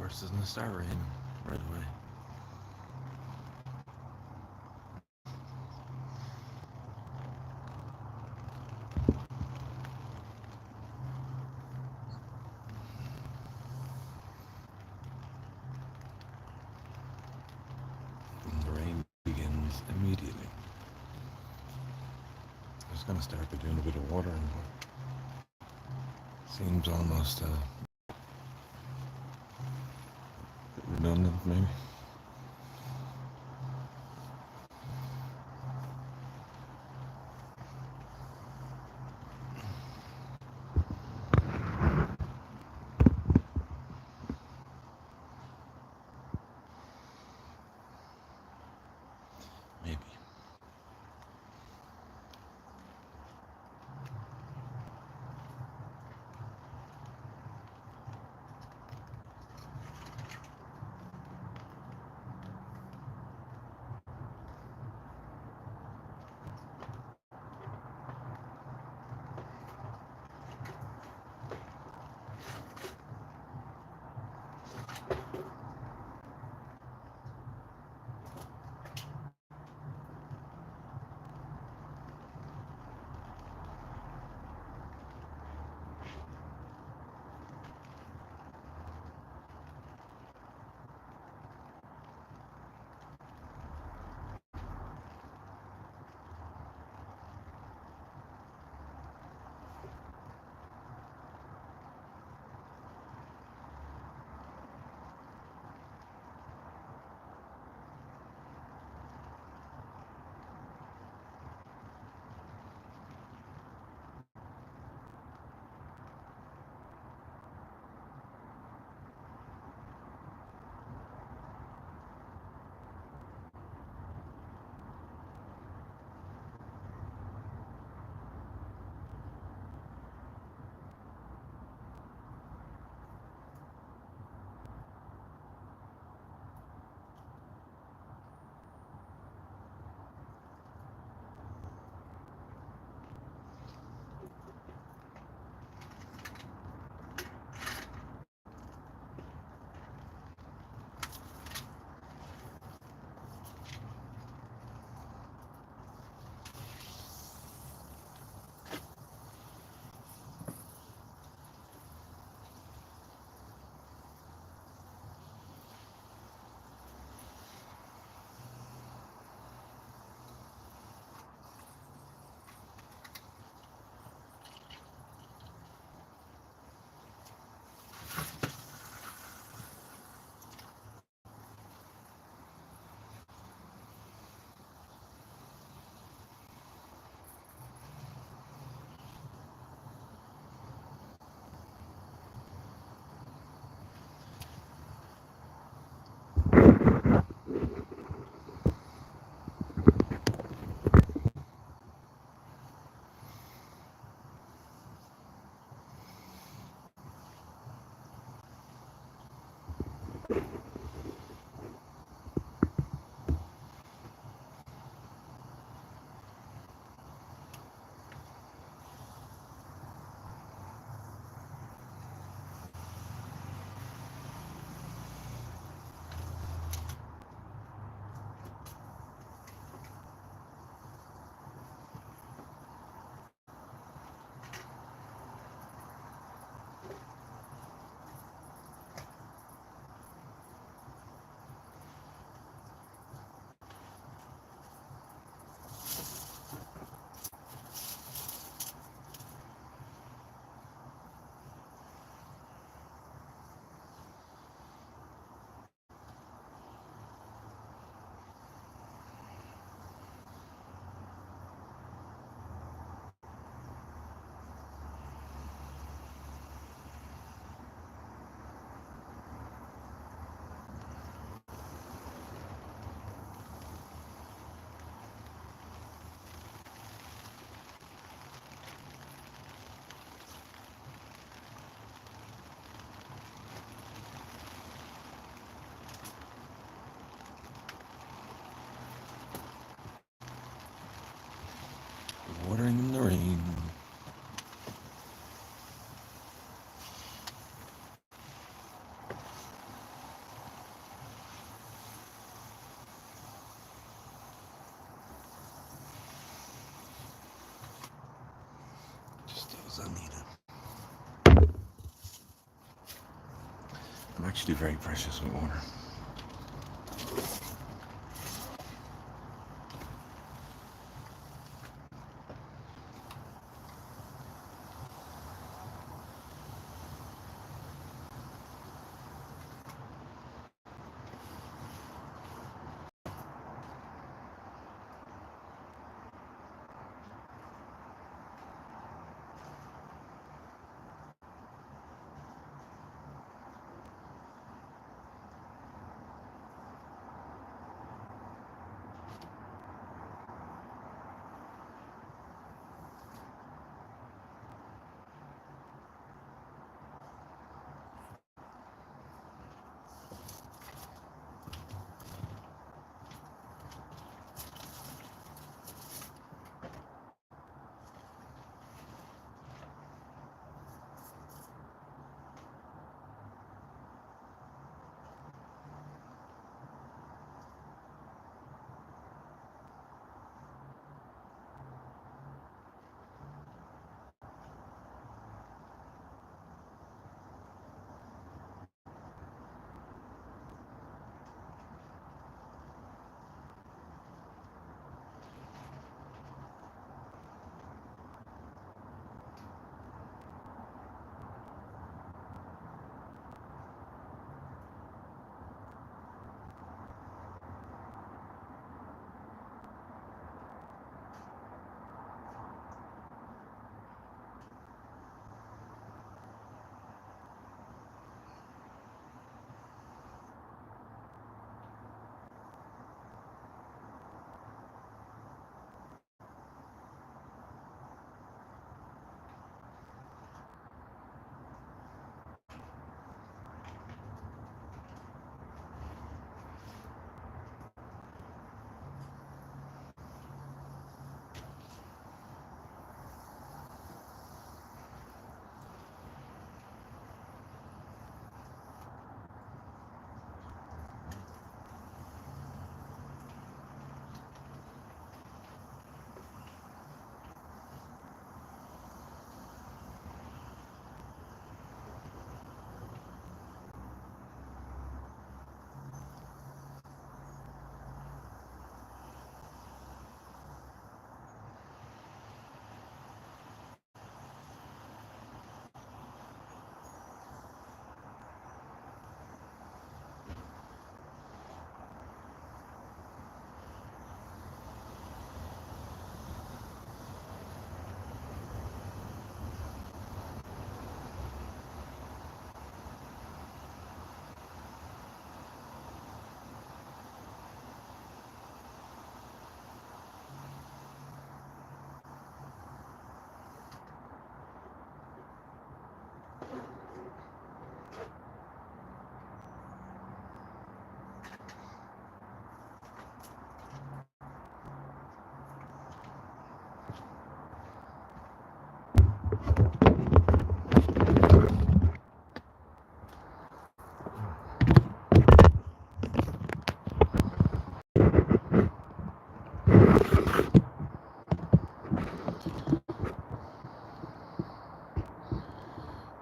course, doesn't it start raining right away? And the rain begins immediately. I was going to start by doing a bit of watering, but seems almost redundant, maybe. Maybe. as I need it. I'm actually very precious with water.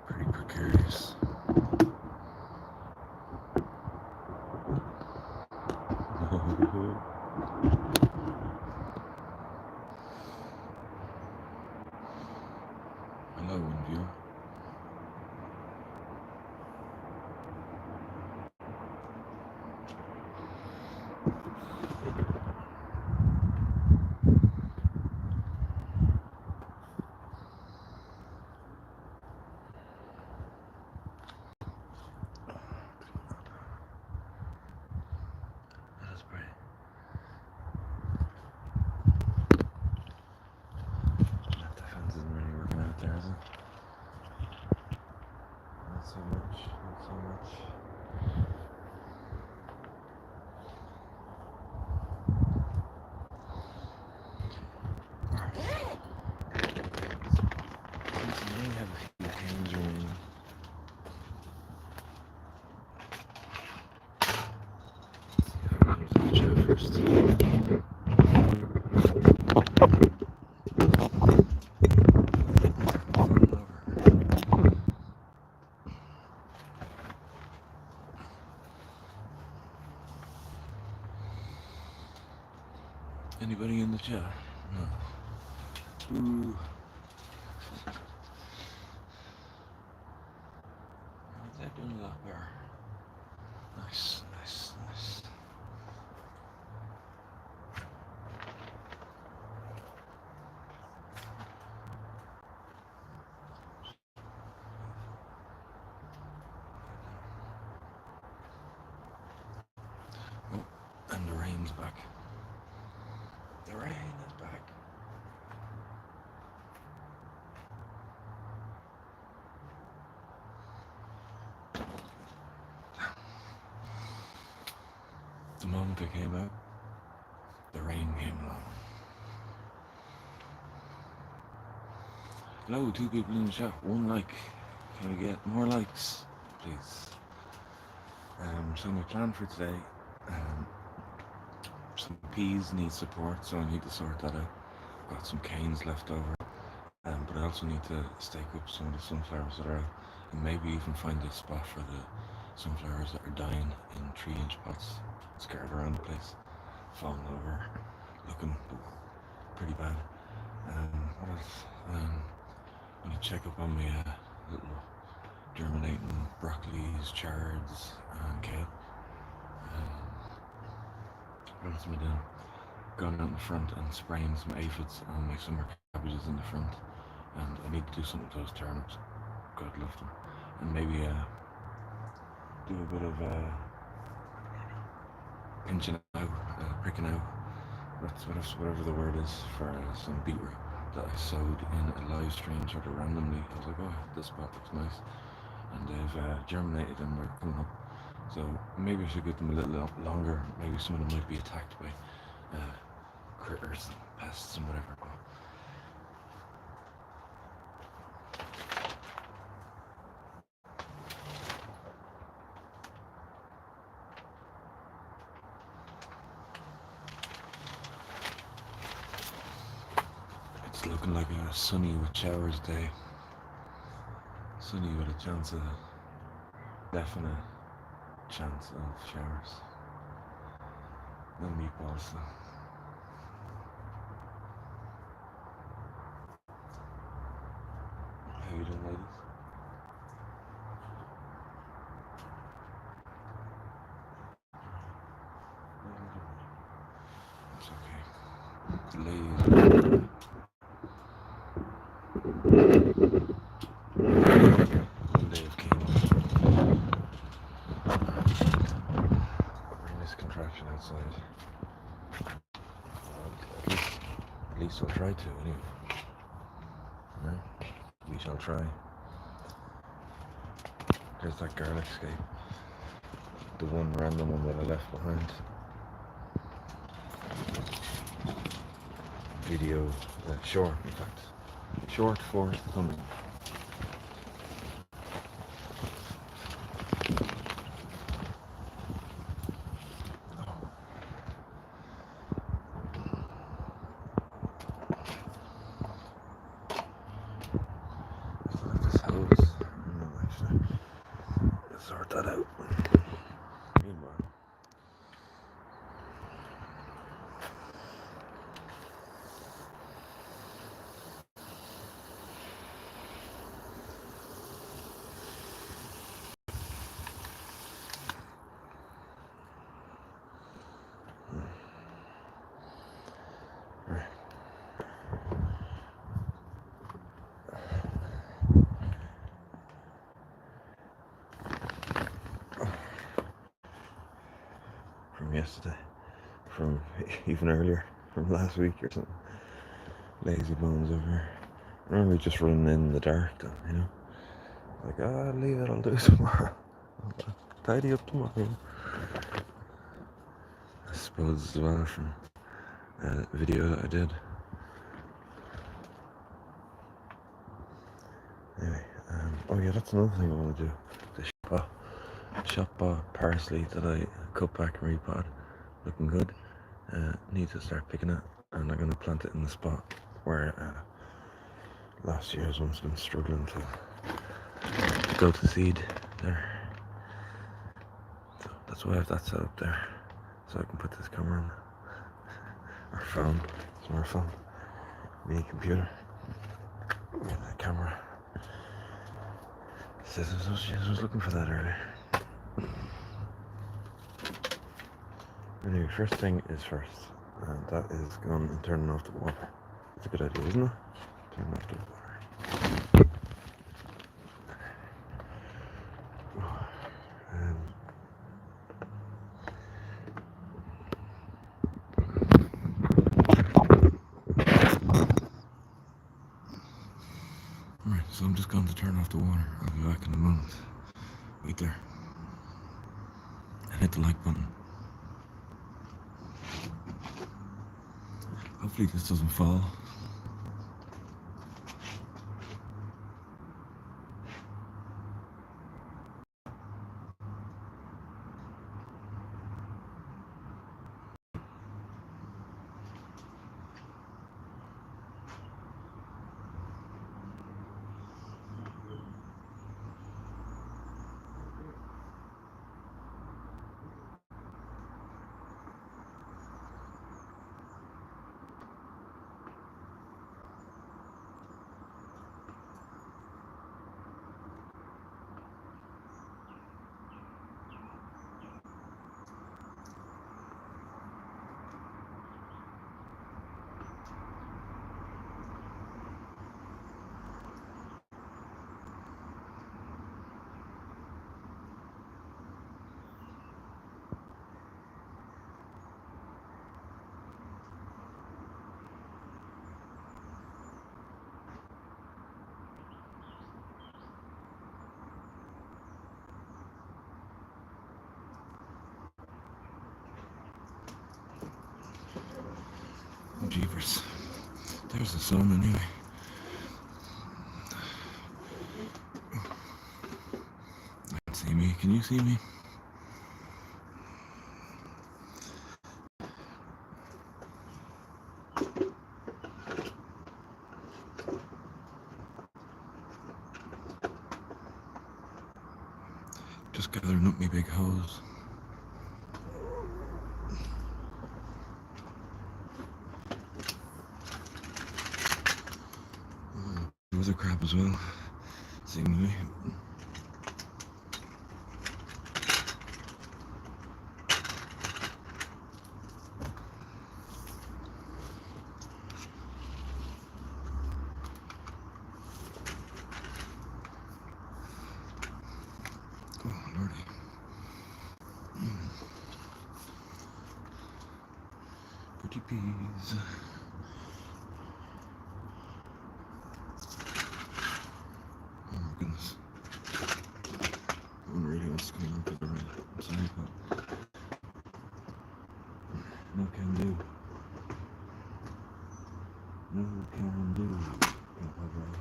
Pretty precarious. Hello, Windview. That's pretty. That defense isn't really working out there, is it? Not so much, not so much. I may have a few tangerine. Let's see if I can use the chat first. rain is back. The moment I came out, the rain came along. Hello, 2 people in the chat, 1 like. Can we get more likes, please? So my plan for today, some peas need support, so I need to sort that out. Got some canes left over, but I also need to stake up some of the sunflowers that are out, and maybe even find a spot for the sunflowers that are dying in 3-inch pots, scattered around the place, falling over, looking pretty bad. What else? I'm gonna check up on my little germinating broccolis, chards, and kale. What else am I doing? Gone out in the front and spraying some aphids on my summer cabbages in the front, and I need to do something to those turnips. God love them. And maybe do a bit of pinching out, pricking out. That's whatever the word is for some beetroot that I sowed in a live stream sort of randomly. I was like, oh, this spot looks nice, and they've germinated and they're coming up. So maybe I should give them a little longer. Maybe some of them might be attacked by critters and pests and whatever. It's looking like a sunny with showers day. Sunny with a chance of, definite chance of showers. No meatballs though. How you doing, ladies? It's okay. The ladies. One day of King. Bring this contraption outside. At least I'll try to, anyway. Right? We shall try. There's that garlic scape. The one random one that I left behind. Video, short in fact. Short forthcoming. Sort that out. Meanwhile, from yesterday, from even earlier, from last week or something. Lazy bones over here. Normally just running in the dark though, you know. Like, leave it, I'll do it tomorrow. I'll tidy up tomorrow. I suppose as well from a video that I did. Anyway, oh yeah, that's another thing I want to do. The shop bought parsley that I cut back and repotted, looking good. Need to start picking it, and I'm going to plant it in the spot where last year's one's been struggling to go to seed there. So that's why I have that set up there, so I can put this camera on, or phone, smartphone, mini computer, and the camera. I was looking for that earlier. Anyway, first thing is first, and that is going and turning off the water. That's a good idea, isn't it? Turn off the water. Alright, so I'm just going to turn off the water. I'll be back in a moment. Wait there. And hit the like button. Hopefully this doesn't fall. Oh, jeepers. There's the sun anyway. I can see me. Can you see me? Just gathering up my big hose. There was a crab as well. Seemingly. Oh, lordy. Pretty peas. Oh my goodness. No one really wants to come into the rain. I'm sorry, but no can do. No can do. Can't have rain.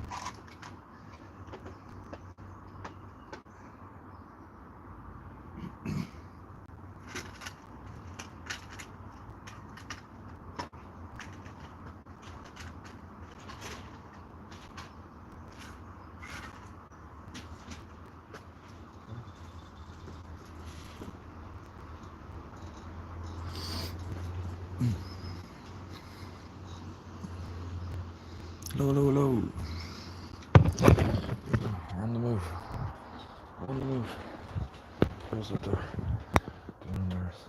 Hello, hello, hello. We're on the move. We're on the move. Where's the door? Downstairs.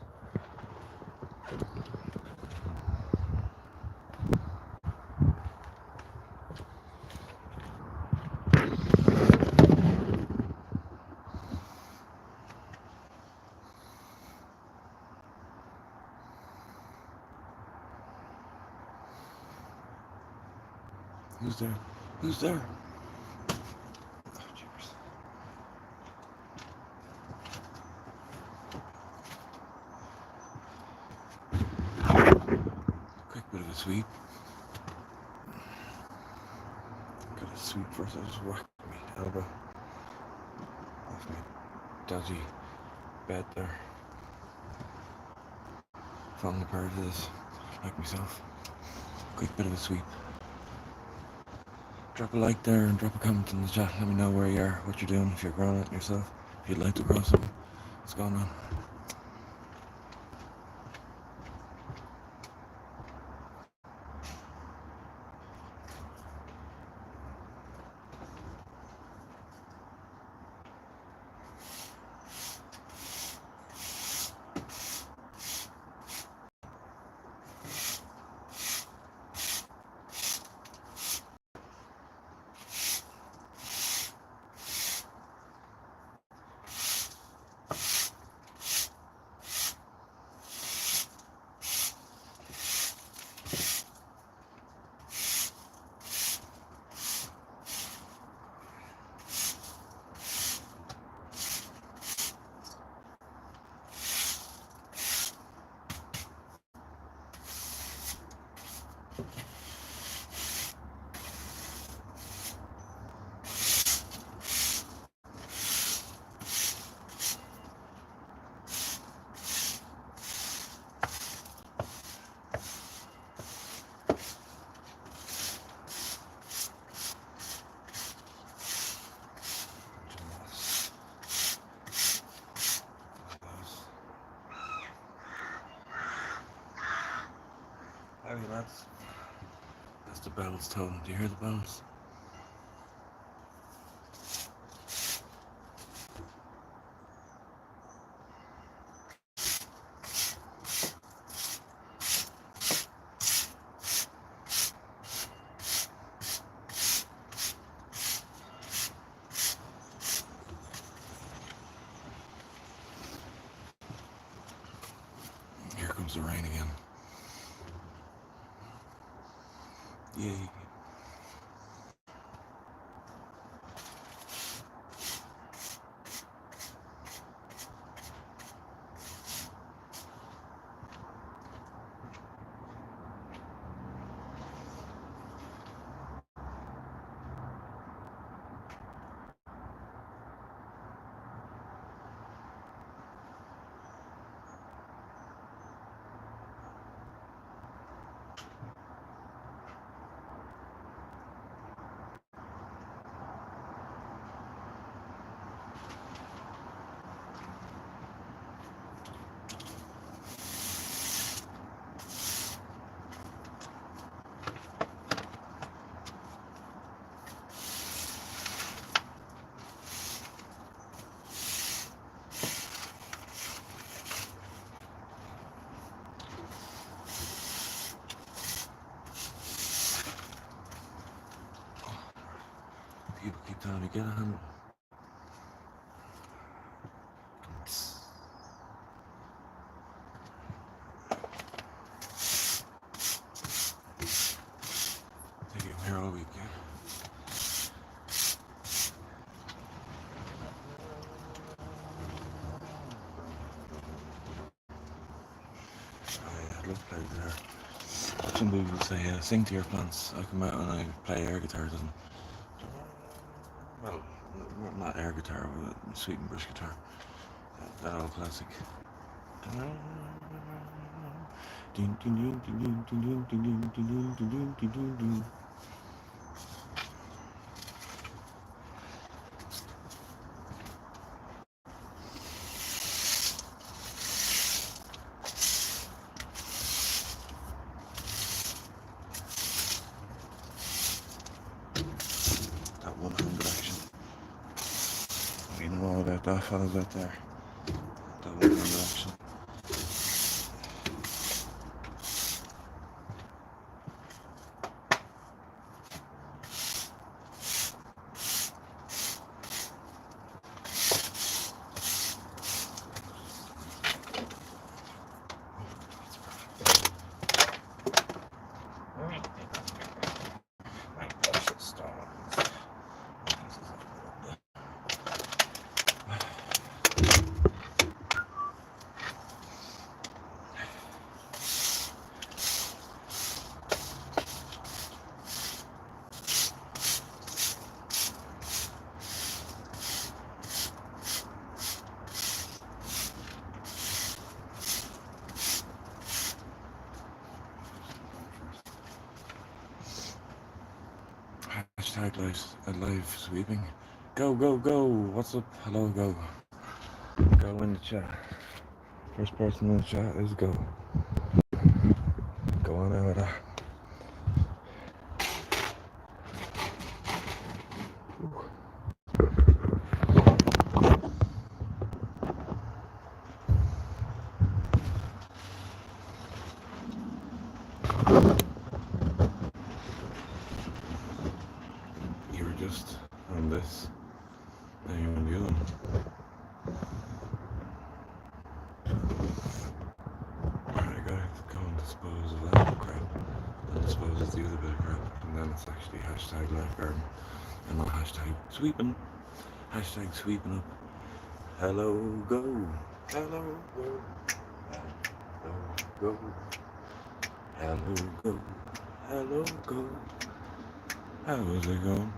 Who's there? Who's there? Oh, jeepers. Quick bit of a sweep. Got a sweep first. I just whacked my elbow off my dodgy bed there. Falling apart of this, like myself. Quick bit of a sweep. Drop a like there and drop a comment in the chat. Let me know where you are, what you're doing, if you're growing it yourself, if you'd like to grow something, what's going on. Anyway, lads, that's the bells tone. Do you hear the bells? Here comes the rain again. Yay. People keep telling me, get a hand. Take it here all week, yeah? I love playing guitar. Some people say, sing to your plants. I come out and I play air guitar, doesn't. Well, not air guitar, but sweet and brush guitar. That old classic. That one-handed action. We know all about that, fellas out there. That one-handed action. Hashtag live sweeping. Go, go, go. What's up? Hello, go. Go in the chat. First person in the chat is go. Go on out of that. You were just on this. Now you're on the other one. Alright, guys, go and dispose of that crap. Then dispose of the other bit of crap. And then it's actually hashtag livegardening. And not hashtag sweeping. Hashtag sweeping up. Hello, go. Hello, go. Hello, go. Hello, go. Hello, go. How's it going?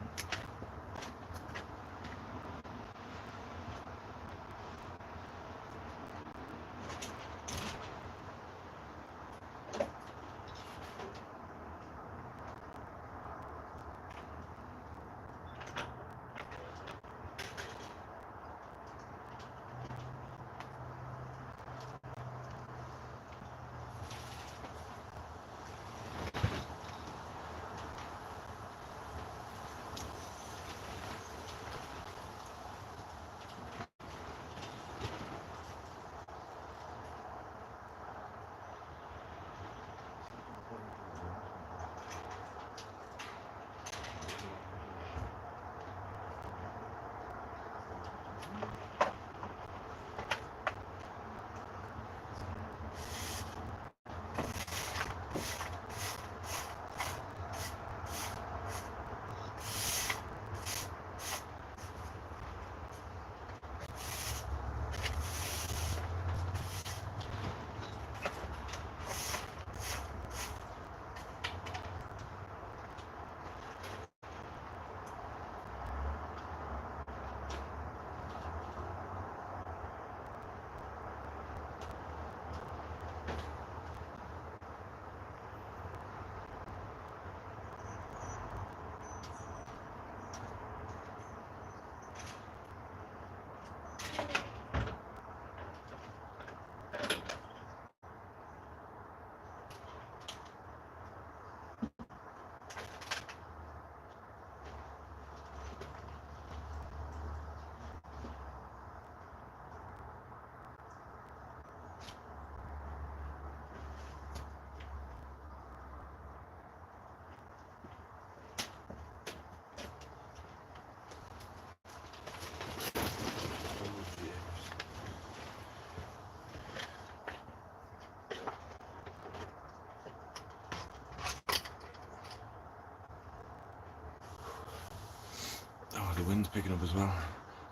the wind's picking up as well.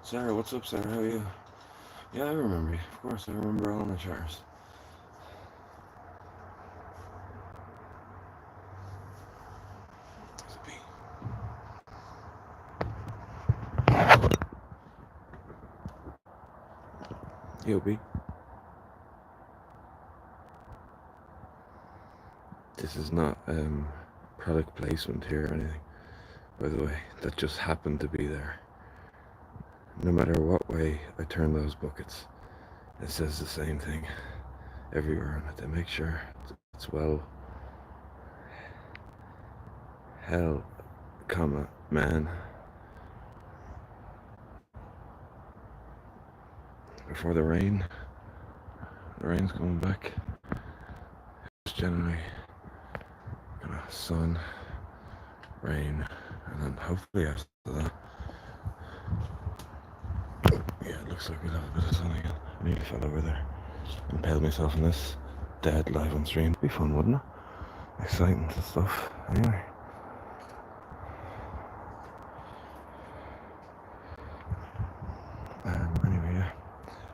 Sarah, what's up, Sarah? How are you? Yeah, I remember you. Of course, I remember all my chars. There's a bee. Yo, bee. This is not product placement here or anything, by the way. That just happened to be there. No matter what way I turn those buckets, it says the same thing everywhere on it. They make sure it's well held, comma, man, before the rain's coming back. It's generally kind of sun, rain, and then hopefully after that, yeah, it looks like we'll have a bit of sun again. I nearly fell over there. Impaled myself in this, dead live on stream. Be fun, wouldn't it? Exciting stuff. Anyway. Anyway, yeah.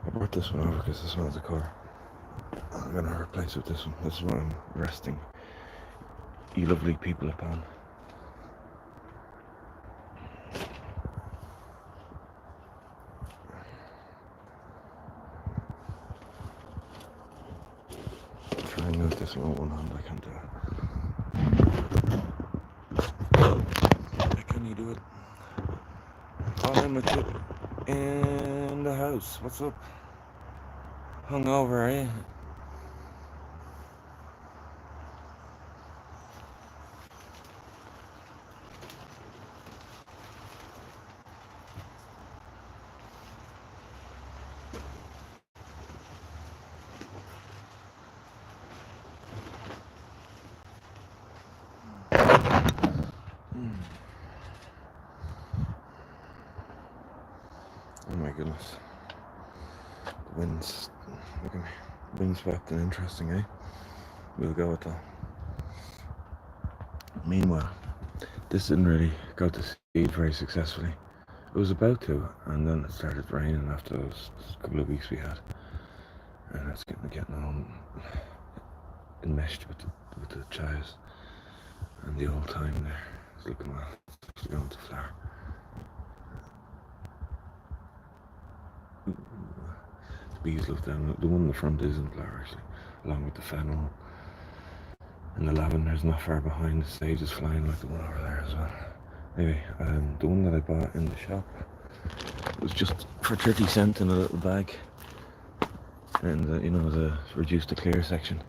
I brought this one over because this one's a car. I'm gonna replace it with this one. This is what I'm resting you lovely people upon. Try and move this one with one hand. I can't do it. Can you do it? I'm with you in the house. What's up? Hungover, are you? Oh my goodness. The wind's, look at me. Windswept and interesting, eh? We'll go with that. Meanwhile, this didn't really go to seed very successfully. It was about to, and then it started raining after those couple of weeks we had. And it's getting on enmeshed with the chives. And the old time there is looking well. It's going to flower. The bees love them. The one in the front is in flower actually, along with the fennel. And the lavender's not far behind. The sage is flying like the one over there as well. Anyway, the one that I bought in the shop was just for 30 cents in a little bag. And the reduced to clear section.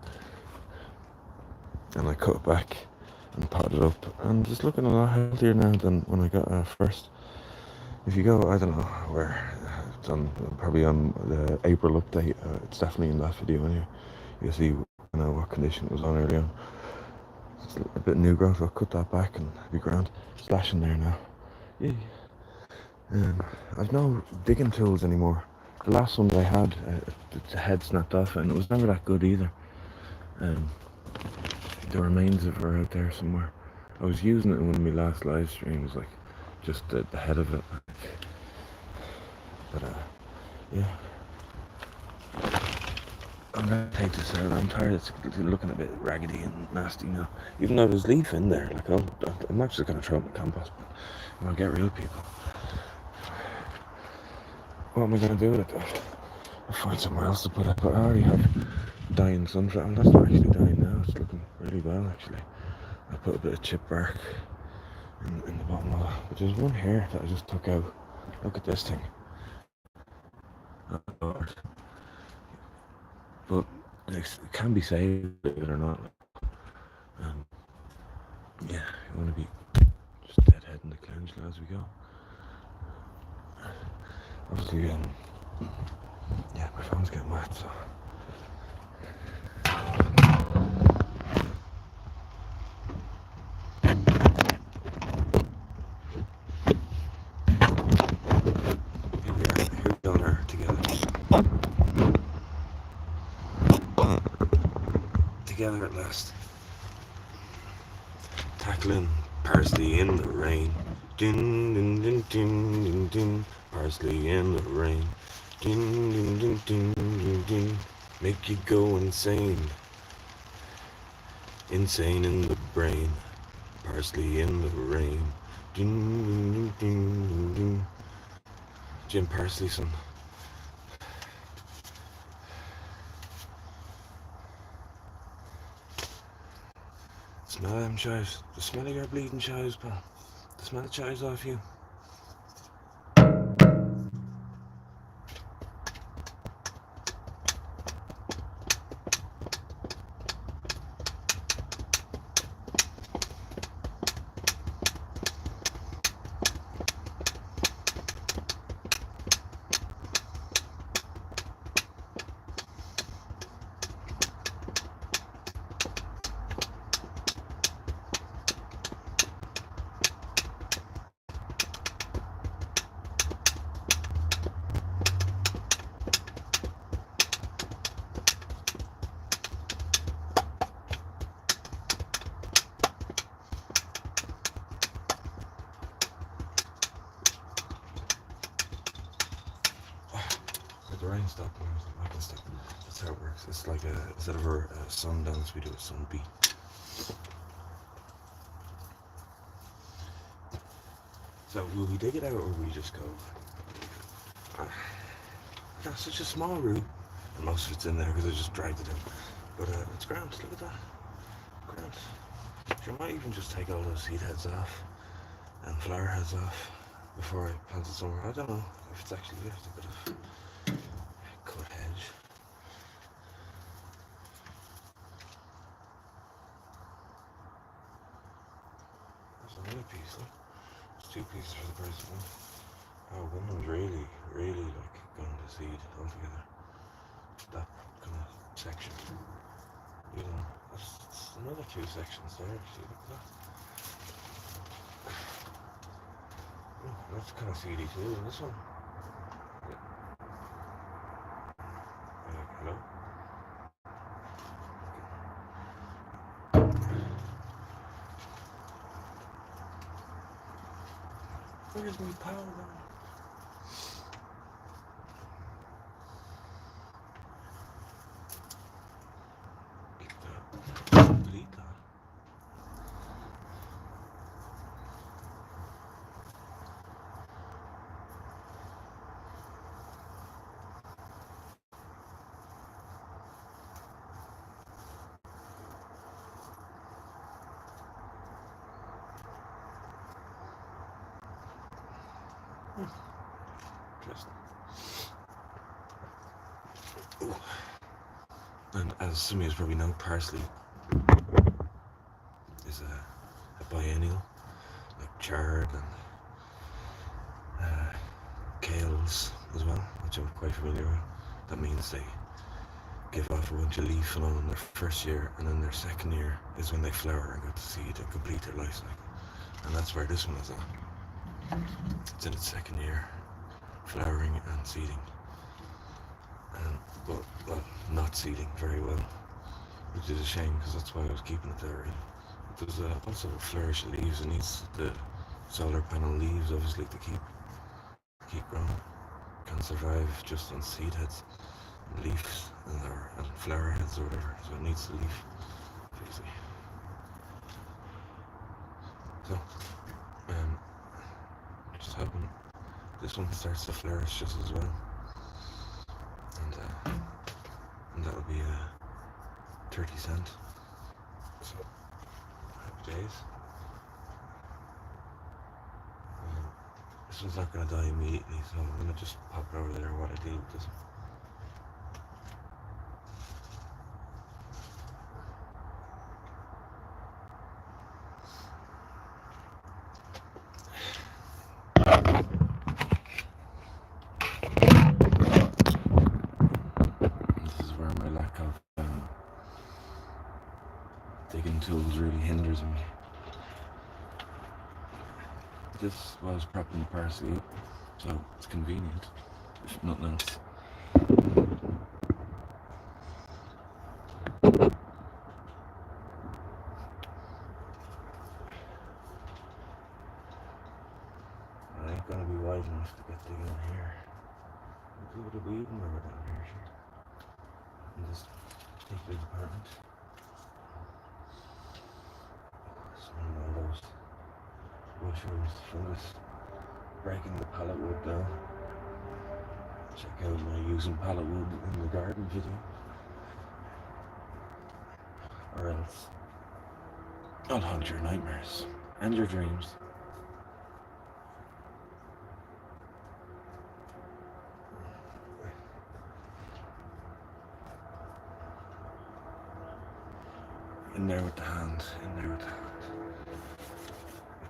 And I cut it back and potted it up, and it's looking a lot healthier now than when I got first. If you go, I don't know where, it's on, probably on the April update, it's definitely in that video anyway. You'll see what condition it was on early on. It's a bit new growth. I'll cut that back and be grand. Slashing there now. Yeah. I've no digging tools anymore. The last one that I had, the head snapped off, and it was never that good either. The remains of it are out there somewhere. I was using it in one of my last live streams, like just the head of it. But yeah. I'm gonna take this out. I'm tired. It's looking a bit raggedy and nasty now. Even though there's leaf in there, like I'm actually gonna throw it in the compost bin. I'll get real people. What am I gonna do with it though? I'll find somewhere else to put it. But I already have dying sunflower. Well, that's not actually dying now. It's looking really well actually. I put a bit of chip bark in the bottom of that. But there's one here that I just took out. Look at this thing. Oh Lord. But it can be saved, believe it or not. Yeah, you want to be just deadheading the calendula as we go. Obviously, yeah, my phone's getting wet, so. Here we are together. Together at last. Tackling Parsley in the rain. Din din din din din din. Parsley in the rain. Din din din din din din. Make you go insane. Insane in the brain. Parsley in the rain. Din din din din din din. Jim Parsley, son. Smell them chives. The smell of your bleeding chives, pal. The smell of chives off you. The rain stopped and I can stop. That's how it works. It's like instead of a sun dance, we do a sun beat. So will we dig it out or will we just go? That's such a small root, and most of it's in there because I just dragged it in. But it's grand. Look at that. Grand. So I might even just take all those seed heads off and flower heads off before I plant it somewhere. I don't know if it's actually left a bit of cut hedge. There's another piece. Look. There's two pieces for the price of one. Oh, one of them's really, really like gone to seed altogether. That kind of section. You know, that's another two sections there. See, look at that. Oh, that's kind of seedy too. And this one. Hello. Where's my power gone? Delete that. Interesting. Ooh. And as some of you probably know, parsley is a biennial, like chard and kales as well, which I'm quite familiar with. That means they give off a bunch of leaf flow in their first year, and then their second year is when they flower and go to seed and complete their life cycle. And that's where this one is at. It's in its second year, flowering and seeding. But not seeding very well, which is a shame because that's why I was keeping it there. Really. There's also a flourish of leaves. It needs the solar panel leaves, obviously, to keep growing. Can't survive just on seed heads, and leaves, and flower heads or whatever. So it needs the leaf, basically. So, just hoping this one starts to flourish just as well, and that'll be 30 cents. So, happy days. This one's not going to die immediately, so I'm going to just pop it over there while I deal with this one. This is where my lack of digging tools really hinders me. This was propping the parsley up, so it's convenient, if nothing else. wide enough to get digging in here. Do a bit of weeding when we're down here, sure. In this big apartment. It's one of those mushrooms, fungus, breaking the pallet wood down. Check out my using pallet wood in the garden video. Or else I'll haunt your nightmares and your dreams. In there with the hand, in there with the hand.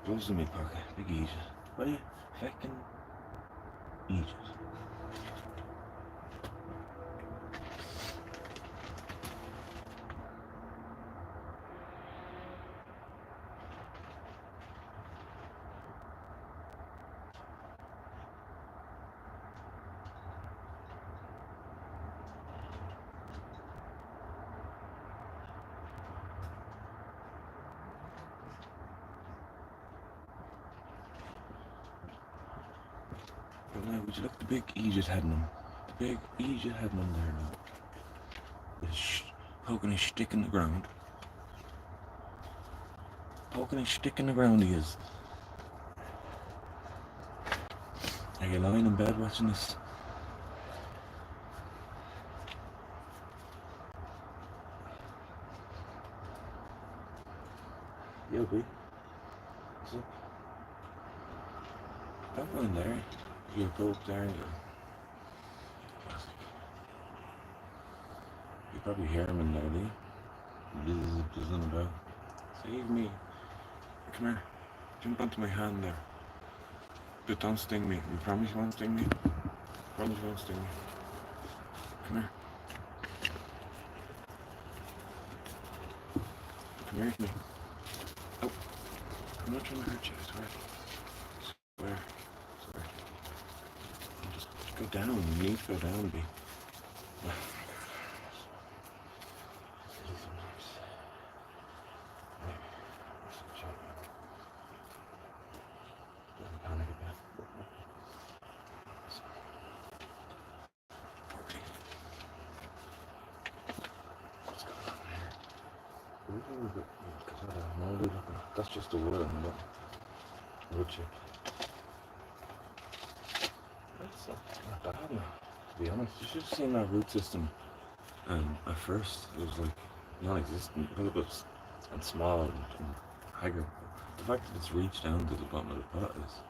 Gloves in my pocket, big eat it. What are you feckin' eat it? But now, would you look at the big Egypt heading them? The big Egypt heading them there now. With poking his stick in the ground. Poking his stick in the ground he is. Are you lying in bed watching this? Yo, B. What's up? Don't go in there. You go up there and you probably hear him in there, do you? Buzzing about. Save me. Come here. Jump onto my hand there. But don't sting me. You promise you won't sting me? Promise you won't sting me. Come here. Come here to me. Oh. I'm not trying to hurt you, I swear. Swear. Just go down. You need to go down, B. That's just a wood, wood chip. That's not bad now, to be honest. You should have seen that root system. At first, it was like non-existent, a little bit and small and haggard. The fact that it's reached down to the bottom of the pot is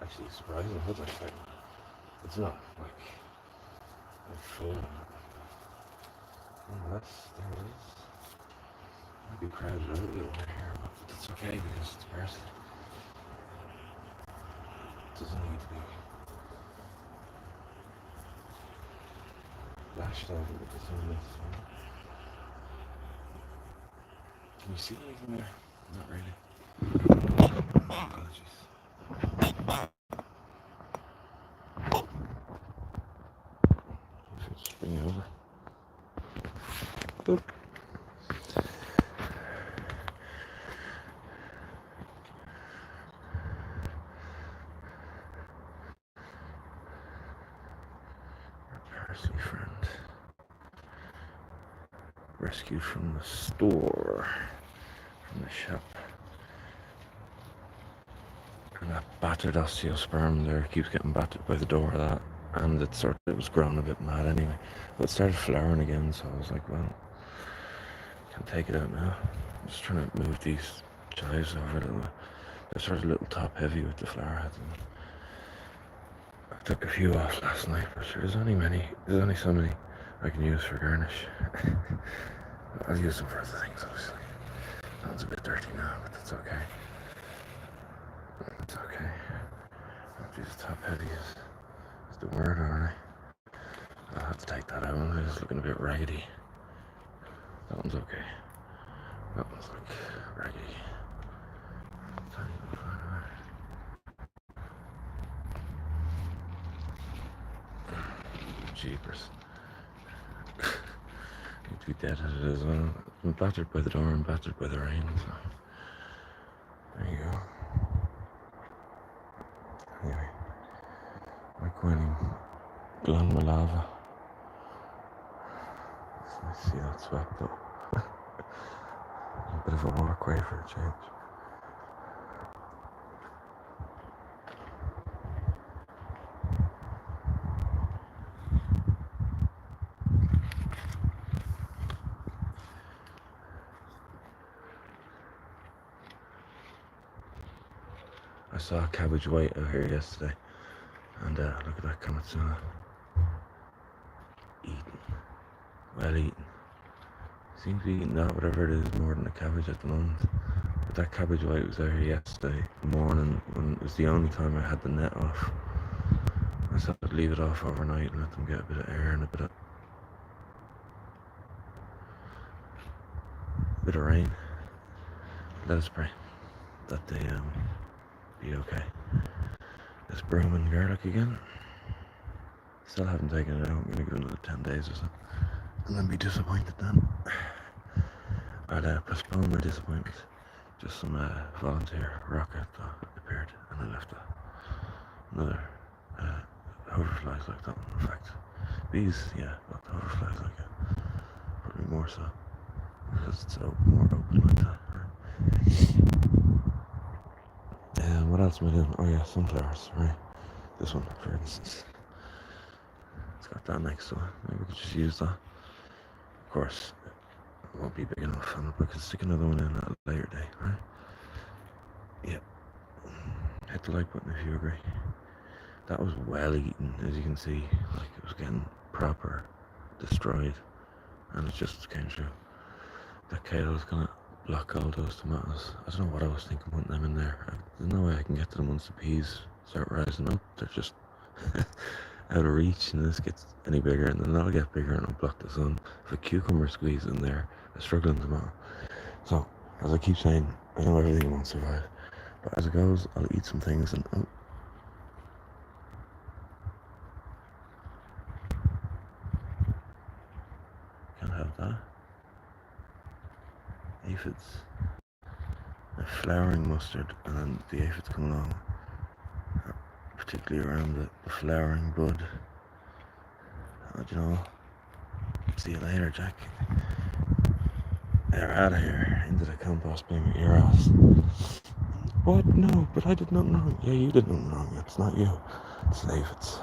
actually surprising. Hold on a second. It's not like full. Unless there is. Might be crowded out a little bit here, but that's okay because it's parsley. It doesn't need to be lashed over with the sunlight. Can you see anything there? Not really. Apologies. Just bring it over. Boop. Parsley friend. Rescued from the store, from the shop. And that battered osteosperm there keeps getting battered by the door of that. And it was growing a bit mad anyway. But it started flowering again, so I was like, well, can't take it out now. I'm just trying to move these chives over a little bit. They're sort of a little top heavy with the flower heads. I took a few off last night, but there's only so many I can use for garnish. I'll use them for other things, obviously. That one's a bit dirty now, but that's okay. It's okay. These top heavy is the word, aren't I? I'll have to take that out. It's looking a bit raggedy. That one's okay. That one's like raggedy. Jeepers. Need to be deadheaded as well. I'm battered by the door and battered by the rain, so there you go. Anyway, we're going along the lava. It's nice to see that swept up. A bit of a walkway for a change. I saw cabbage white out here yesterday, and look at that comet soon. Eaten. Well eaten. Seems to be eating that, whatever it is, more than the cabbage at the moment. But that cabbage white was out here yesterday morning when it was the only time I had the net off. I thought I'd leave it off overnight and let them get a bit of air and a bit of rain. Let us pray that they be okay. This broom and garlic again. Still haven't taken it out. I'm gonna give it another 10 days or so, and then be disappointed then. I'd postpone my disappointment. Just some volunteer rocket that appeared, and I left another hoverflies like that one. In fact, bees, yeah, but hoverflies like it. Probably more so because it's more open like that. And what else am I doing? Oh yeah, sunflowers, right? This one, for instance. It's got that next to it. Maybe we could just use that. Of course, it won't be big enough, and we could stick another one in at a later date, right? Yep. Hit the like button if you agree. That was well eaten, as you can see. Like, it was getting proper destroyed, and it just came through. That kale is gonna block all those tomatoes. I don't know what I was thinking putting them in there. There's no way I can get to them once the peas start rising up. They're just out of reach, and this gets any bigger, and then that'll get bigger and it'll block the sun. If a cucumber squeezes in there, a struggling tomato. So, as I keep saying, I know everything won't survive, but as it goes, I'll eat some things and can't have that. Aphids. A flowering mustard, and then the aphids come along, particularly around the flowering bud. Oh, do you know, see you later, Jack. They're out of here, into the compost bin with your ass. What? No, but I did nothing wrong. Yeah, you did nothing wrong. It's not you. It's the aphids.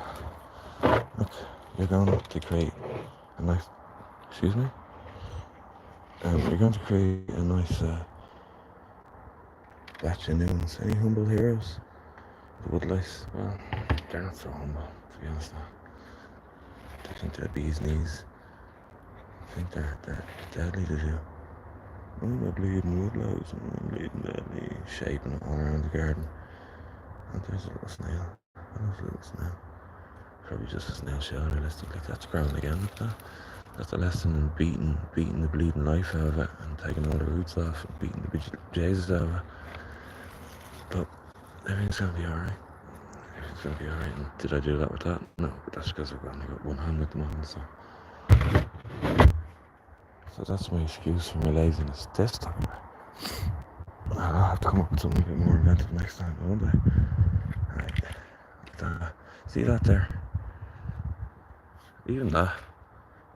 Look, you're going to create a nice... Excuse me? You're going to create a nice batch of new ones. Any humble heroes? The woodlice? Well, they're not so humble, to be honest now. I think they're bee's knees. I think they're deadly to do. Oh, my bleeding woodlice, I'm bleeding deadly, shaping it all around the garden. And there's a little snail. I love a little snail. Probably just a snail shell, realistically. That's growing again, look at that. That's a lesson in beating the bleeding life out of it and taking all the roots off and beating the Jesus out of it. But everything's gonna be alright. Everything's gonna be alright. And did I do that with that? No, but that's because I've only got one hand at the moment, so that's my excuse for my laziness this time. I'll have to come up with something a bit more inventive next time, won't I? Right. See that there? Even that.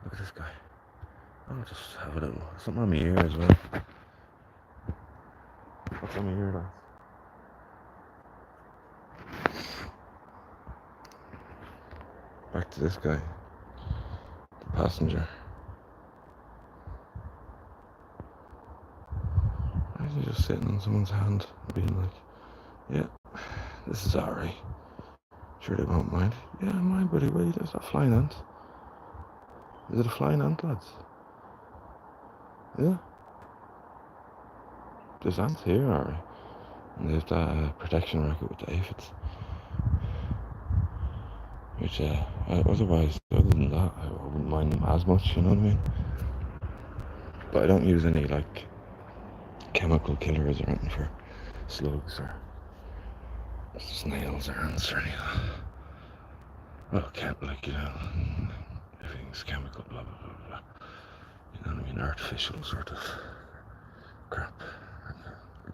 Look at this guy. I'll just have a little something on my ear as well. What's on my ear, lads? Back to this guy, the passenger. Why is he just sitting on someone's hand and being like, yeah, this is alright. Sure they won't mind. Yeah, mind, buddy. Wait, there's that flying ant. Is it a flying ant, lads? Yeah. There's ants here, alright. And there's that protection racket with the aphids. Which, otherwise, other than that, I wouldn't mind them as much, you know what I mean? But I don't use any, like, chemical killers or anything for slugs or snails or ants or any of that. Well, can't, like, you know, everything's chemical, blah, blah, blah, blah. You know what I mean? Artificial sort of crap.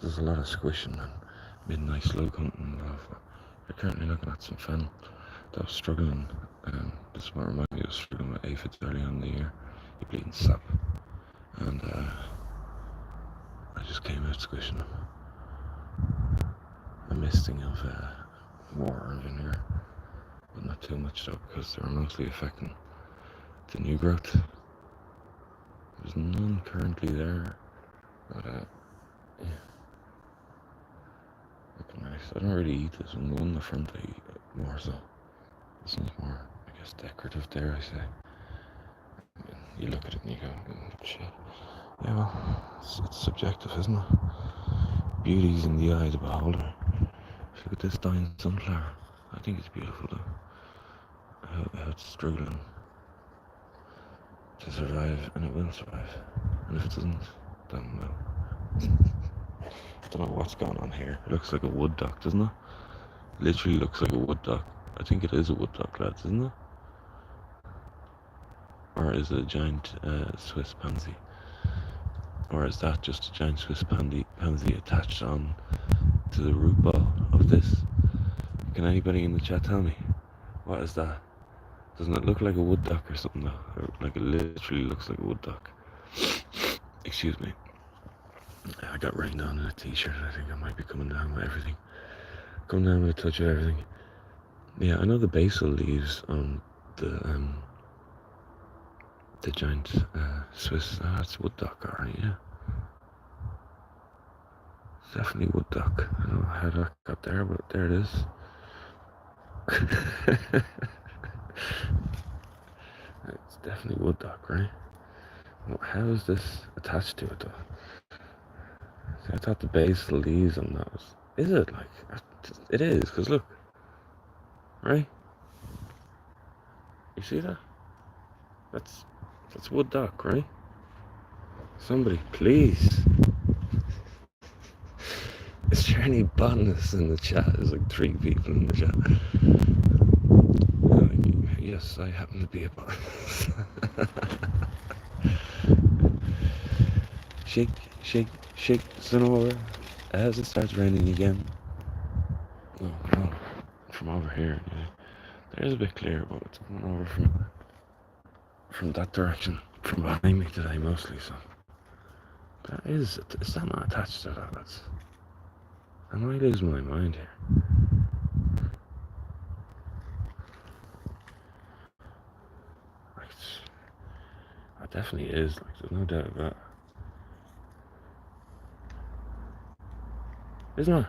There's a lot of squishing and midnight slug hunting involved. They're currently looking at some fennel. That was struggling. This is what reminded me of struggling with aphids early on in the year. You bleeding sap. And I just came out squishing them. A misting of water and vinegar, but not too much though, because they were mostly affecting the new growth. There's none currently there, but yeah, looking nice. I don't really eat this one. The one in the front I eat more so. This one's more, I guess, decorative, dare I say. You look at it and you go, shit. Yeah, well, it's subjective, isn't it? Beauty's in the eye of the beholder. Look at this dying sunflower. I think it's beautiful though. How it's struggling to survive, and it will survive. And if it doesn't, then well. I don't know what's going on here. It looks like a wood duck, doesn't it? Literally looks like a wood duck. I think it is a wood duck, lads, isn't it? Or is it a giant Swiss pansy? Or is that just a giant Swiss pansy attached on to the root ball of this? Can anybody in the chat tell me? What is that? Doesn't it look like a wood duck or something though? Or like it literally looks like a wood duck. Excuse me. I got rained on in a t-shirt. I think I might be coming down with everything. Coming down with a touch of everything. Yeah, I know the basil leaves on the giant Swiss. That's wood duck, alright, yeah. It's definitely wood duck. I don't know how that got there, but there it is. It's definitely wood duck, right? Well, how is this attached to it though? See, I thought the basil leaves on that was. Is it like? It is, because look. Right? You see that? That's wood duck, right? Somebody, please. Is there any botanists in the chat? There's like 3 people in the chat. Yes, I happen to be a botanist. Shake, shake, shake the sun over as it starts raining again. Oh, no. From over here, yeah. There's a bit clear, but it's coming over from that direction, from behind me today mostly, so. Is that not attached to that? Am I losing my mind here? Like, it definitely is, like, there's no doubt about it. Isn't it?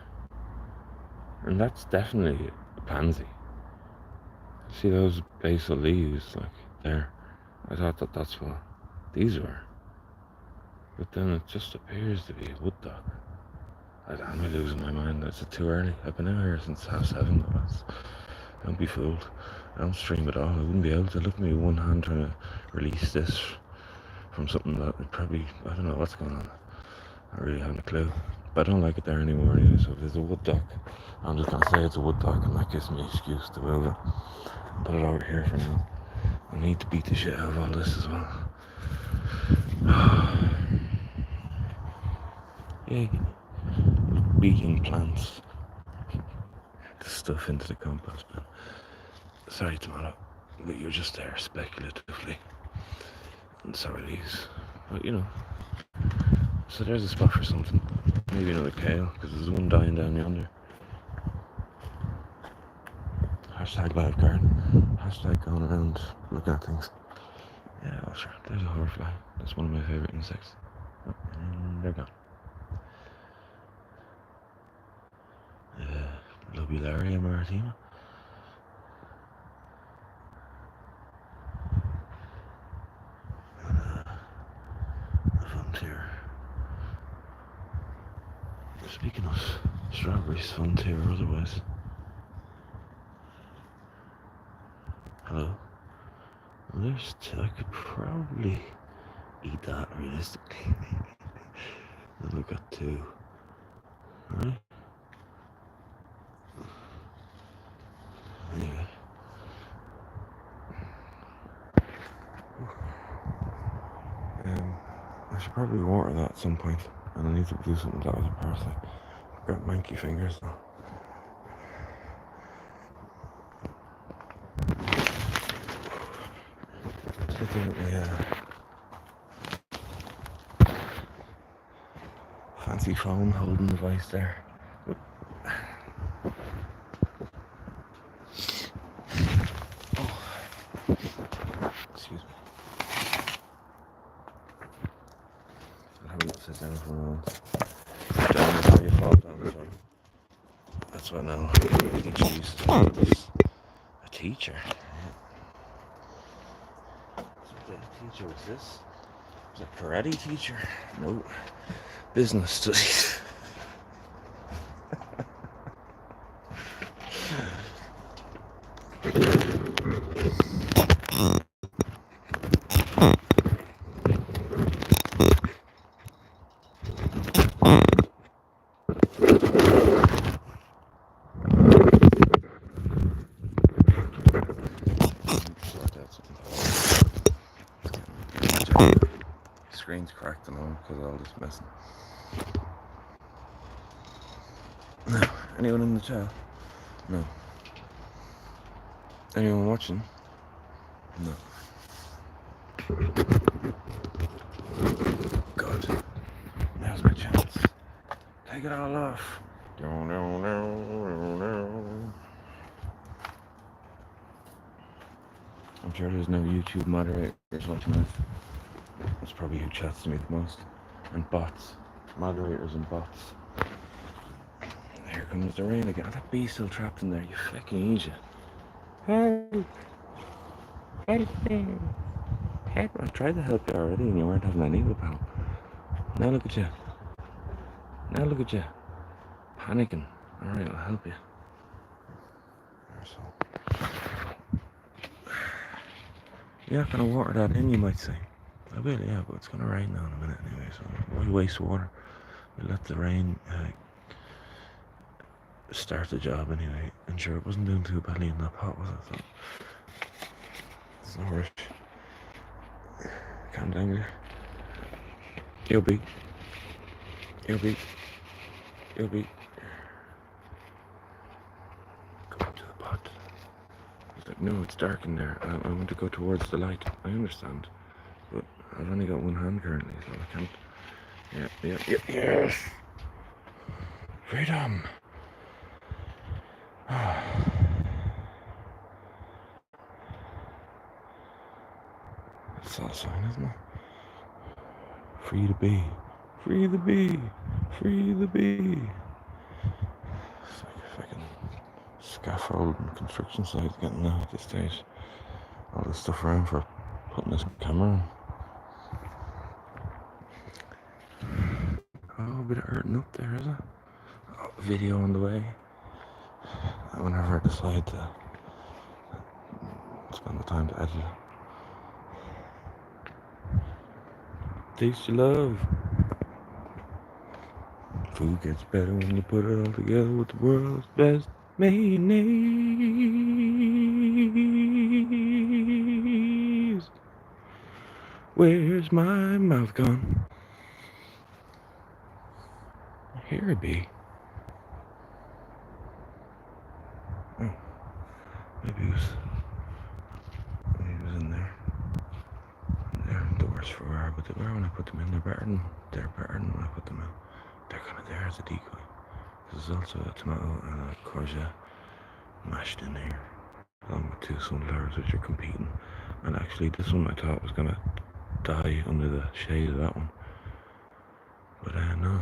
And that's definitely a pansy. See those basil leaves, like, there? I thought that's what these were. But then it just appears to be a wood duck. Am I losing my mind? Is it too early? I've been out here since 7:30. Don't be fooled. I don't stream at all. I wouldn't be able to. Look at me with one hand trying to release this from something that probably, I don't know what's going on. I really haven't a clue. But I don't like it there anymore anyway, so if there's a wood duck, I'm just going to say it's a wood duck, and that gives me an excuse to move it. Put it over here for now. I need to beat the shit out of all this as well. Yeah, beating plants. The stuff into the compost bin. Sorry, tomato, but you're just there speculatively. And so are these. But, you know. So there's a spot for something. Maybe another kale, because there's one dying down yonder. Hashtag live garden. Hashtag going around looking at things. Yeah, well, sure. There's a hoverfly. That's one of my favourite insects. Oh, and they're gone. Lobularia maritima. A frontier. Speaking of strawberries, frontier or otherwise. Hello. Well, I could probably eat that realistically. Then we've got 2. Alright. Anyway. I should probably water that at some point, and I need to do something with that with the parsley. I've got manky fingers though. doing my fancy phone holding device there. Oh, excuse me. I haven't sit down for a moment. Down before you fall down. So that's what now. Get used to a teacher. What teacher was this? Was it a karate teacher? No. Business studies. Screen's cracked and all because of all this messing. No. Anyone in the chat? No. Anyone watching? No. God. Now's my chance. Take it all off. I'm sure there's no YouTube moderators watching this. That's probably who chats to me the most. And bots. Moderators and bots. Here comes the rain again. That bee's still trapped in there, you fucking idiot. Help! Help me! Help! I tried to help you already and you weren't having any help. Now look at you. Now look at you. Panicking. Alright, I'll help you. You're not going to water that in, you might say. I will, yeah, but it's going to rain now in a minute anyway, so why waste water? We'll let the rain start the job anyway. And sure, it wasn't doing too badly in that pot, was it? So it's no rush. Calm down there. You'll be. Go up to the pot. He's like, no, it's dark in there. I want to go towards the light. I understand. But I've only got one hand currently, so I can't. Yes! Freedom! That's that sign, isn't it? Free to be. Free the bee. Free the bee. It's like a fucking scaffold and construction site getting now at this stage. All this stuff around for putting this camera on. Oh, a bit of hurting up there, is it? Oh, video on the way. Whenever I decide to spend the time to edit it. Taste your love. Food gets better when you put it all together with the world's best mayonnaise. Where's my mouth gone? Here it be. Oh, maybe it was in there. They're the worst for where, but they were when I put them in. They're better than when I put them in. They're kind of there as a decoy. There's also a tomato and a courgette mashed in here, along with 2 sunflowers which are competing. And actually, this one I thought was gonna die under the shade of that one, but no.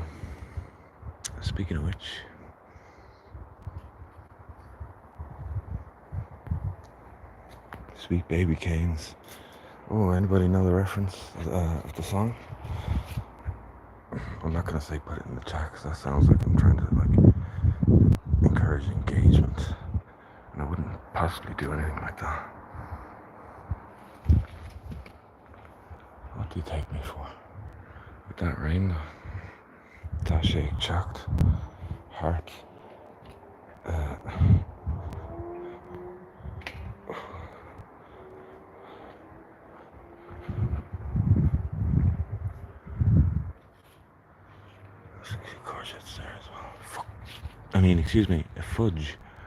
Speaking of which, Sweet Baby Canes. Oh, anybody know the reference of the song? I'm not gonna say put it in the chat because that sounds like I'm trying to encourage engagement, and I wouldn't possibly do anything like that. What do you take me for? With that rain though. That shake chocked. Heart. Courgettes there as well. Fuck. Excuse me, a fudgeticle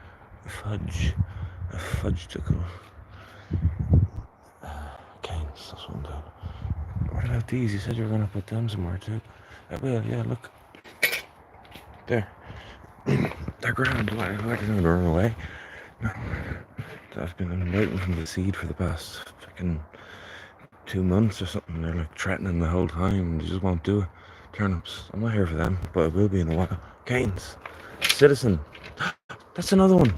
cane. plants. That's what I'm doing. What about these? You said you were going to put them somewhere too. I will, yeah, look. There. They're grand. Why are they going to run away? No. I've been waiting for the seed for the past fucking 2 months or something. They're like threatening the whole time. They just won't do it. Turnips. I'm not here for them, but I will be in a while. Canes. Citizen. That's another one.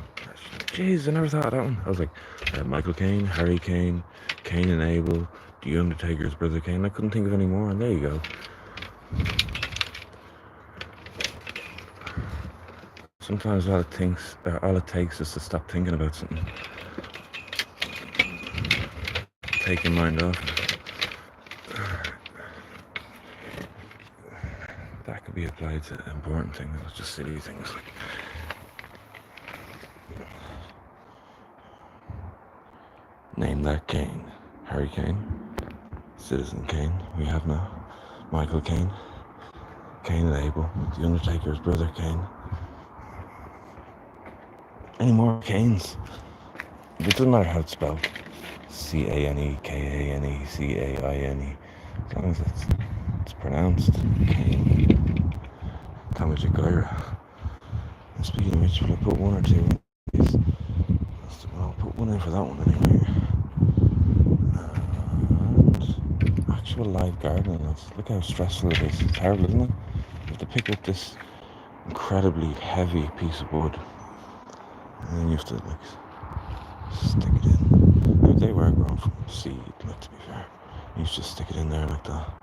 Jeez, I never thought of that one. I was like, Michael Caine, Harry Caine, Cain and Abel, The Undertaker's brother Caine. I couldn't think of any more, and there you go. Sometimes all it takes is to stop thinking about something. Take your mind off. That could be applied to important things, not just silly things. Name that Caine. Harry Caine. Citizen Caine, we have now. Michael Caine. Cain and Abel. The Undertaker's brother Caine. Any more Caines? It doesn't matter how it's spelled. Canecaine, Caine. As long as it's pronounced Caine. Kamijagoira. Speaking of which, will I put one or two in these? I'll put one in for that one anyway. And actual live gardening. Look how stressful it is. It's terrible, isn't it? You have to pick up this incredibly heavy piece of wood, and then you have to stick it in. Now, they were grown from seed, to be fair. You just stick it in there like that.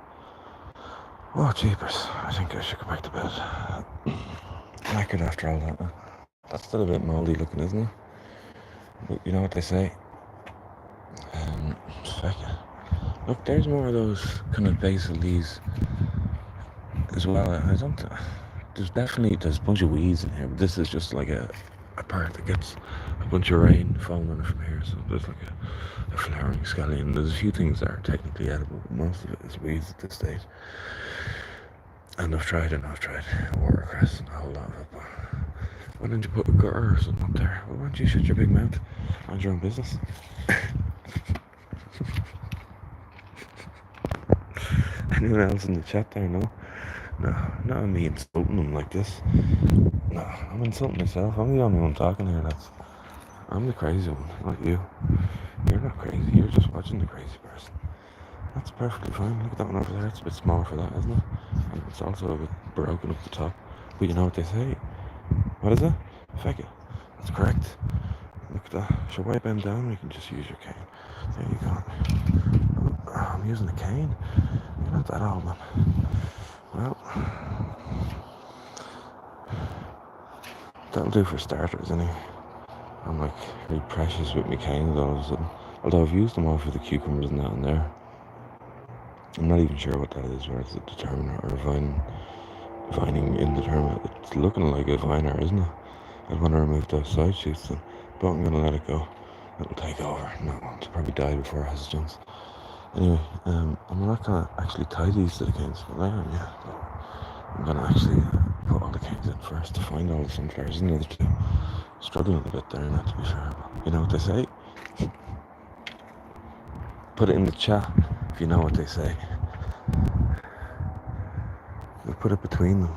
Oh, jeepers. I think I should go back to bed. Knackered after all that. That's still a bit mouldy looking, isn't it? But you know what they say? Look, there's more of those kind of basil leaves as well. There's a bunch of weeds in here, but this is just like a part that gets a bunch of rain falling on it from here. So there's like a flowering scallion. There's a few things that are technically edible, but most of it is weeds at this stage. And I've tried watercress and a whole lot of it. But why didn't you put a gutter or something up there? Why don't you shut your big mouth? Mind your own business. Anyone else in the chat there? No, not me insulting them like this. No, I'm insulting myself. I'm the only one talking here. I'm the crazy one, not you. You're not crazy. You're just watching the crazy person. That's perfectly fine. Look at that one over there. It's a bit small for that, isn't it? And it's also a bit broken up the top. But you know what they say? What is it? Feck it. That's correct. Look at that. Should I bend down? You can just use your cane. There you go. Oh, I'm using a cane. You're not that old, man. Well, that'll do for starters, anyway. I'm like really precious with my canes all of a sudden. Although I've used them all for the cucumbers and that in there. I'm not even sure what that is, whether it's a determiner or a vining indeterminate. It's looking like a viner, isn't it? I want to remove those side shoots then, but I'm going to let it go. It'll take over. No, it'll probably die before it has a chance. Anyway, I'm not going to actually tie these to the canes, but I am, yeah. I'm going to actually put all the canes in first to find all the sunflowers and the other two. Struggling a bit there, not to be fair, but you know what they say? Put it in the chat if you know what they say. We'll put it between them.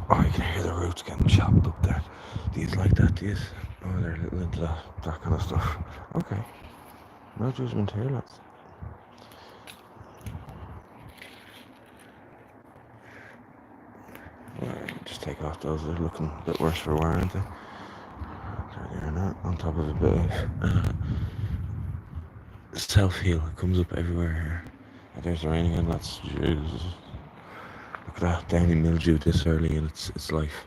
Oh, you can hear the roots getting chopped up there. Do you like that, do you? Oh, they're a little into that kind of stuff. Okay. No judgment here, lads. Just take off those. They're looking a bit worse for wear, aren't they? There they are, on top of a bit of self-heal. It comes up everywhere here. Oh, there's the rain again. That's Jesus. Look at that downy mildew this early in its life.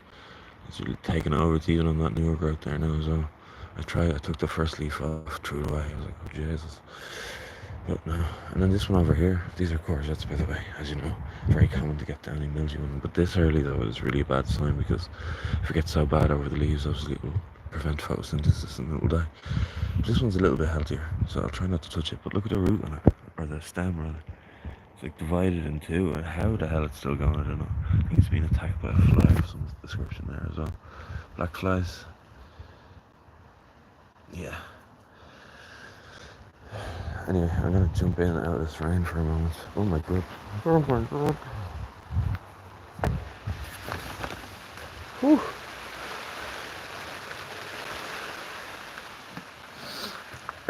It's really taken over. It's even on that newer growth there now as well. I took the first leaf off, threw it away. I was like, oh Jesus. But no. And then this one over here, these are courgettes, by the way, as you know. Very common to get downy mildew in them. But this early though is really a bad sign, because if it gets so bad over the leaves, obviously it will prevent photosynthesis and it will die. But this one's a little bit healthier, so I'll try not to touch it. But look at the root on it, or the stem rather. It's like divided in two, and how the hell it's still going, I don't know. I think it's been attacked by a fly of some description there as well. Black flies. Yeah. Anyway, I'm gonna jump in and out of this rain for a moment. Oh my god. Oh my god. Whew.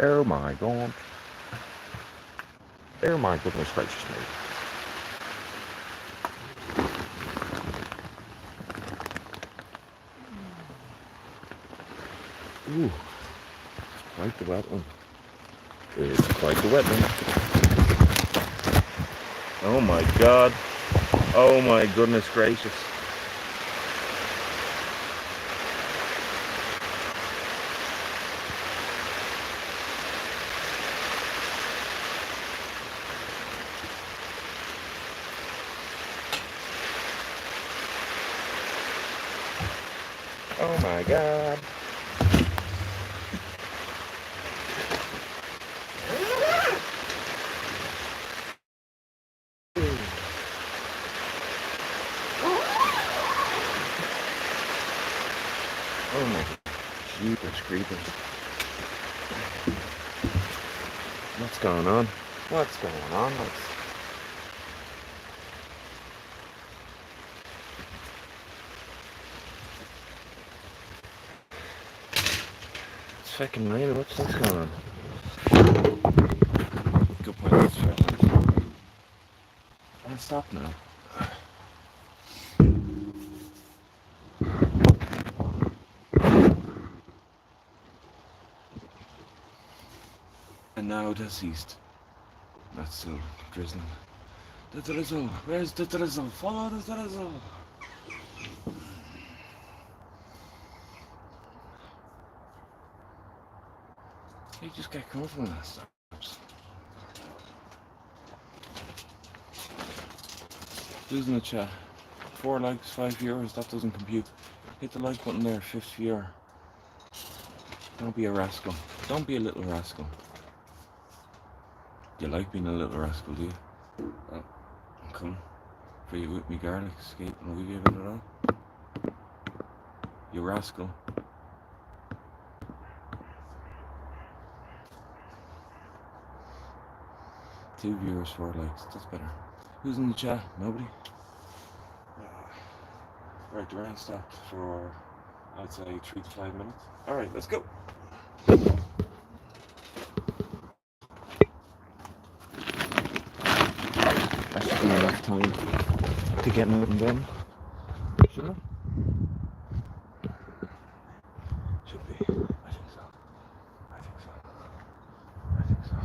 Oh my god. Oh my goodness gracious me. Ooh, it's quite the wet one. It's quite the wet one. Oh my god. Oh my goodness gracious. Oh my god. Oh my jeepers creepers. What's going on? What's going on? It's fucking raining. What's going on? Good point. It's fucking. I'll stop now. And now it has ceased. That's still drizzling. The drizzle. Where's the drizzle? Follow the drizzle. You just get comfortable in that stuff. Losing the chat. 4 likes, €5. That doesn't compute. Hit the like button there, 5th viewer. Don't be a rascal. Don't be a little rascal. You like being a little rascal, do you? Well, I'm coming for you with me garlic escape and I'll give you a bit of that. You rascal. Two viewers, 4 likes. That's better. Who's in the chat? Nobody? Right, the rain stopped for, I'd say, 3 to 5 minutes. Alright, let's go. That should be enough time to get moving then. Shouldn't it? Should be. I think so. I think so. I think so.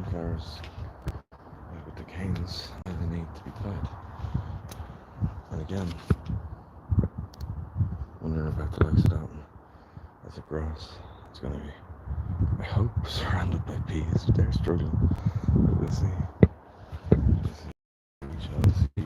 flowers with the canes and they need to be tied. And again, wondering about the likes of that one as it grows. It's going to be, I hope, surrounded by bees. They're struggling. But we'll see. We shall see.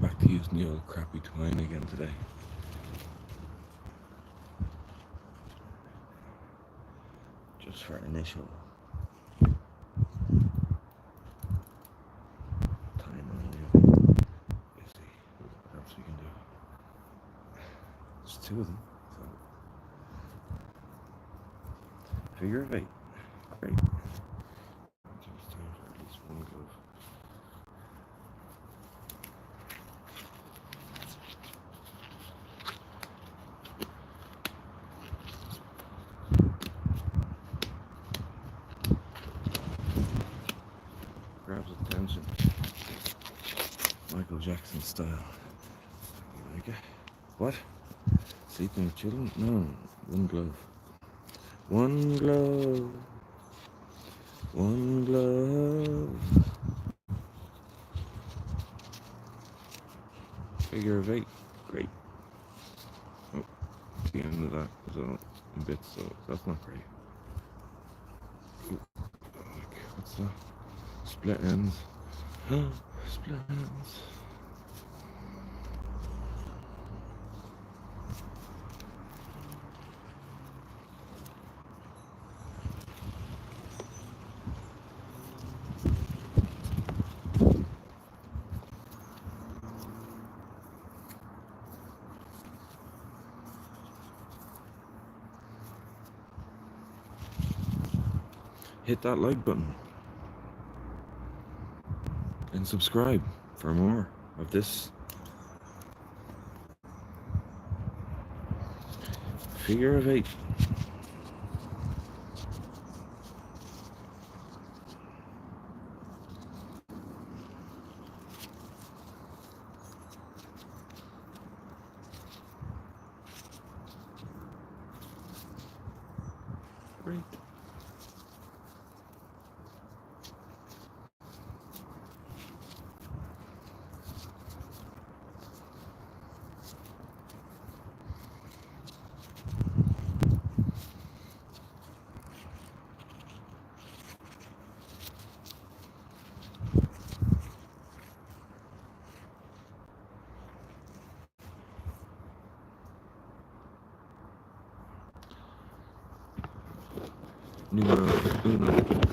Back to using the old crappy twine again today. Just for initial time only. Let's see what else we can do. There's two of them, so figure of 8. Great. Just time for at least one glove. Grabs attention. Michael Jackson style. You like it? What? Sleeping with children? No. One glove. One glove. One glove. Figure of 8. Great. Oh, the end of that was all in bits, so that's not great. Ooh, what's that? Split ends. Split ends. Hit that like button and subscribe for more of this figure of 8. Great. Numero 1.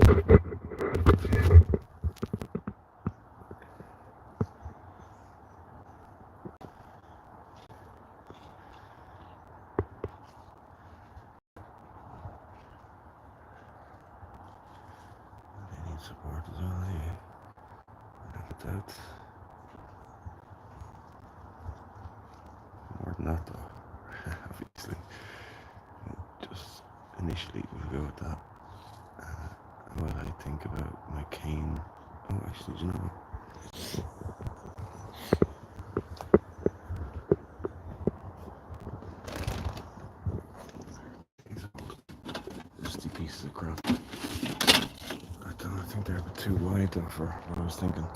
They need support as well, yeah. Without a doubt. More than that though, obviously. Just initially we'll go with that. What I think about my cane. Oh, actually, do you know what? These rusty pieces of crap. I think they're a bit too wide though for what I was thinking.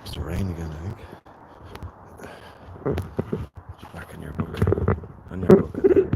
It's the rain again, I think. It's back in your bucket. On your bucket.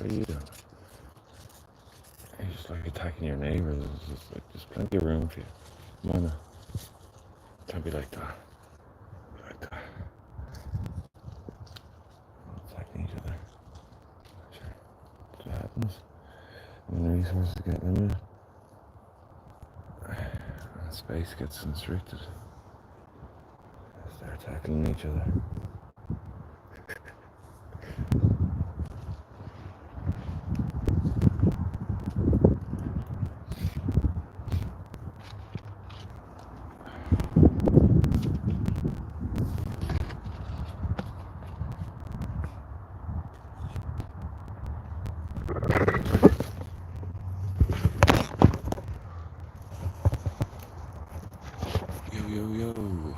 What are you doing? You're just like attacking your neighbors. It's just like there's plenty of room for you. Come on now. Don't be like that. Like that. Attacking each other. Sure. That's what happens when resources get limited. And space gets constricted. They start tackling each other. Yo, yo, yo.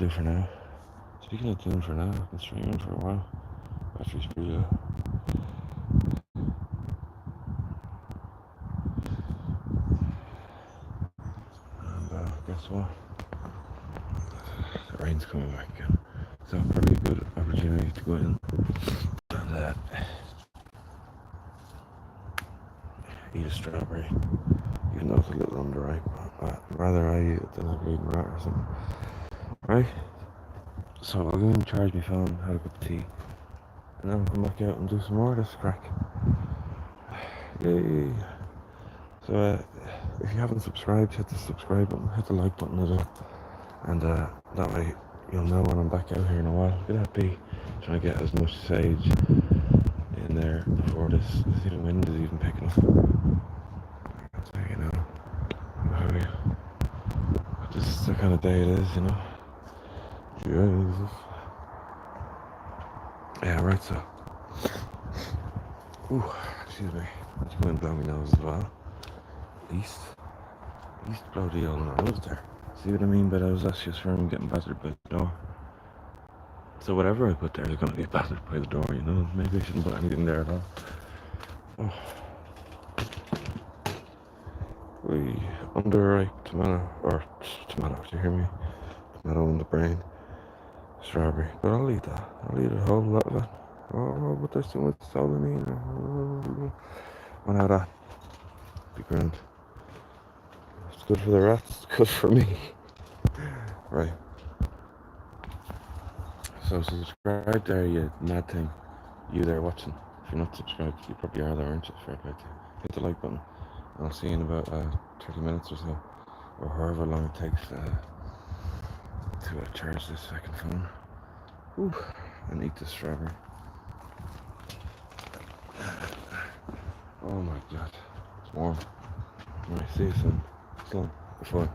do for now. Speaking of doing for now, I've been streaming for a while. Battery's pretty low. And guess what? The rain's coming back again. So probably a good opportunity to go in and eat a strawberry. Even though it's a little underripe. Rather I eat it than I've eaten rat or something. Right? So I'll go and charge my phone, have a cup of tea, and then I'll come back out and do some more of this crack. Yay! So if you haven't subscribed, hit the subscribe button, hit the like button as well, and that way you'll know when I'm back out here in a while. Look at that bee, trying to get as much sage in there before this. See, the wind is even picking up. I'll tell you now. This is the kind of day it is, you know. Jesus. Yeah, right, so. Ooh, excuse me. Let's go and blow my nose as well. East blow the old nose there. See what I mean by those? That's just from getting battered by the door. So whatever I put there is going to get battered by the door, you know. Maybe I shouldn't put anything there at all. Oh. We underripe tomato, or tomato, do you hear me? Tomato in the brain. Strawberry, but I'll eat that. I'll eat a whole lot of it. Oh, but there's too much solanine. One out of that. Be grand. It's good for the rats, it's good for me. Right. So subscribe there, you mad thing. You there watching. If you're not subscribed, you probably are there, aren't you? Fair play to you. Hit the like button. And I'll see you in about 30 minutes or so. Or however long it takes to charge this second phone. Ooh, and eat the strawberry. Oh my god, it's warm. Alright, see you soon. So, before.